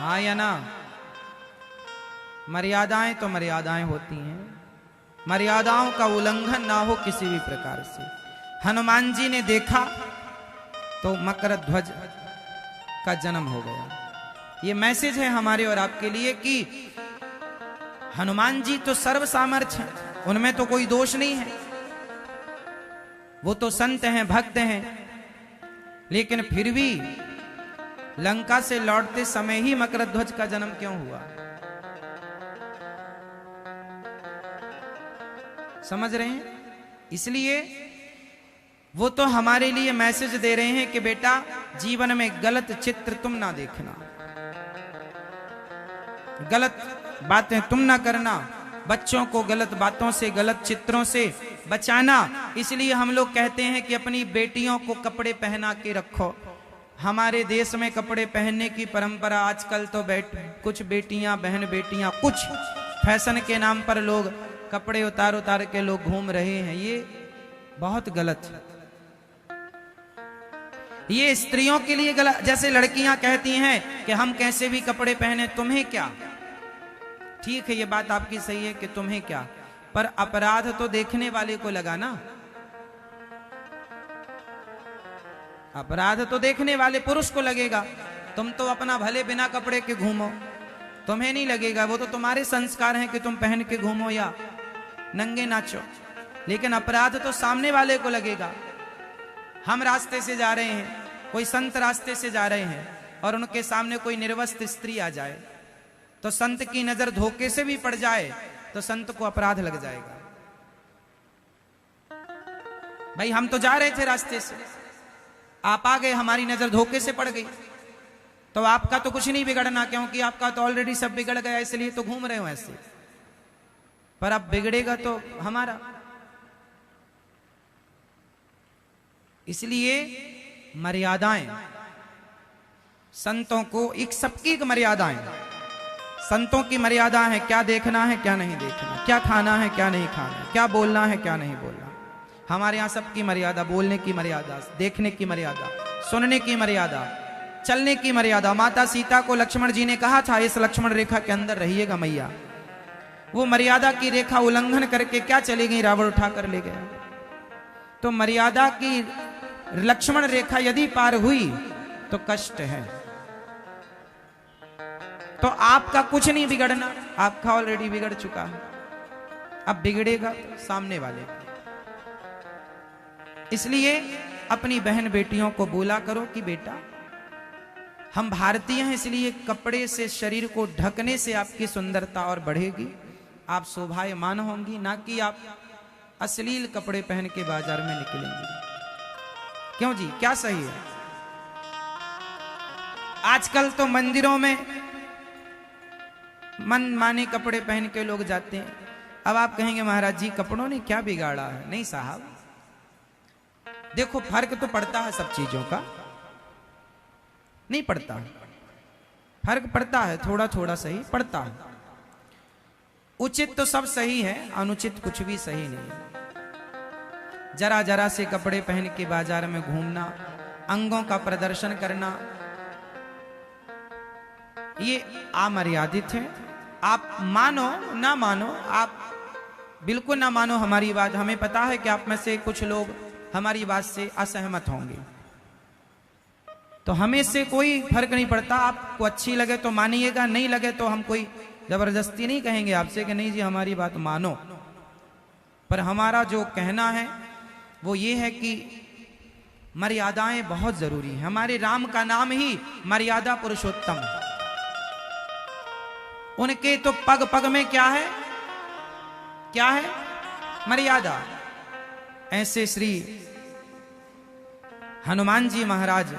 हाँ या ना? मर्यादाएं तो मर्यादाएं होती हैं, मर्यादाओं का उल्लंघन ना हो किसी भी प्रकार से। हनुमान जी ने देखा तो मकर ध्वज का जन्म हो गया। ये मैसेज है हमारे और आपके लिए कि हनुमान जी तो सर्व सामर्थ्य हैं, उनमें तो कोई दोष नहीं है, वो तो संत हैं, भक्त हैं, लेकिन फिर भी लंका से लौटते समय ही मकर ध्वज का जन्म क्यों हुआ? समझ रहे हैं? इसलिए वो तो हमारे लिए मैसेज दे रहे हैं कि बेटा जीवन में गलत चित्र तुम ना देखना, गलत बातें तुम ना करना, बच्चों को गलत बातों से, गलत चित्रों से बचाना। इसलिए हम लोग कहते हैं कि अपनी बेटियों को कपड़े पहना के रखो। हमारे देश में कपड़े पहनने की परंपरा आजकल तो कुछ बेटियां, बहन बेटियां, कुछ फैशन के नाम पर लोग कपड़े उतार उतार के लोग घूम रहे हैं। ये बहुत गलत है, ये स्त्रियों के लिए गलत। जैसे लड़कियां कहती हैं कि हम कैसे भी कपड़े पहने, तुम्हें क्या? ठीक है, ये बात आपकी सही है कि तुम्हें क्या, पर अपराध तो देखने वाले को लगा ना। अपराध तो देखने वाले पुरुष को लगेगा। तुम तो अपना भले बिना कपड़े के घूमो, तुम्हें नहीं लगेगा, वो तो तुम्हारे संस्कार हैं कि तुम पहन के घूमो या नंगे नाचो, लेकिन अपराध तो सामने वाले को लगेगा। हम रास्ते से जा रहे हैं, कोई संत रास्ते से जा रहे हैं और उनके सामने कोई निर्वस्त्र स्त्री आ जाए तो संत की नजर धोखे से भी पड़ जाए तो संत को अपराध लग जाएगा। भाई हम तो जा रहे थे रास्ते से, आप आ गए, हमारी नजर धोखे से पड़ गई, तो आपका तो कुछ नहीं बिगड़ना, क्योंकि आपका तो ऑलरेडी सब बिगड़ गया, इसलिए तो घूम रहे हो ऐसे। पर अब बिगड़ेगा तो हमारा। इसलिए मर्यादाएं संतों को, एक सबकी एक मर्यादाएं, संतों की मर्यादा है क्या देखना है क्या नहीं देखना, क्या खाना है क्या नहीं खाना, क्या बोलना है क्या नहीं बोलना। हमारे यहाँ सबकी मर्यादा, बोलने की मर्यादा, देखने की मर्यादा, सुनने की मर्यादा, चलने की मर्यादा। माता सीता को लक्ष्मण जी ने कहा था इस लक्ष्मण रेखा के अंदर रहिएगा मैया, वो मर्यादा की रेखा उल्लंघन करके क्या चली गई, रावण उठाकर ले गया। तो मर्यादा की लक्ष्मण रेखा यदि पार हुई तो कष्ट है। तो आपका कुछ नहीं बिगड़ना, आपका ऑलरेडी बिगड़ चुका है, अब बिगड़ेगा सामने वाले। इसलिए अपनी बहन बेटियों को बोला करो कि बेटा हम भारतीय हैं, इसलिए कपड़े से शरीर को ढकने से आपकी सुंदरता और बढ़ेगी, आप शोभायमान होंगी, ना कि आप अश्लील कपड़े पहन के बाजार में निकलेंगे। क्यों जी, क्या सही है? आजकल तो मंदिरों में मन माने कपड़े पहन के लोग जाते हैं। अब आप कहेंगे महाराज जी कपड़ों ने क्या बिगाड़ा है? नहीं साहब, देखो फर्क तो पड़ता है सब चीजों का, नहीं पड़ता, फर्क पड़ता है, थोड़ा थोड़ा सही पड़ता है। उचित तो सब सही है, अनुचित कुछ भी सही नहीं है। जरा जरा से कपड़े पहन के बाजार में घूमना, अंगों का प्रदर्शन करना, ये अमर्यादित है। आप मानो ना मानो, आप बिल्कुल ना मानो हमारी बात, हमें पता है कि आप में से कुछ लोग हमारी बात से असहमत होंगे, तो हमें से कोई फर्क नहीं पड़ता। आपको अच्छी लगे तो मानिएगा, नहीं लगे तो हम कोई जबरदस्ती नहीं कहेंगे आपसे कि नहीं जी हमारी बात मानो। पर हमारा जो कहना है वो ये है कि मर्यादाएं बहुत जरूरी है। हमारे राम का नाम ही मर्यादा पुरुषोत्तम, उनके तो पग पग में क्या है, क्या है? मर्यादा। ऐसे श्री हनुमान जी महाराज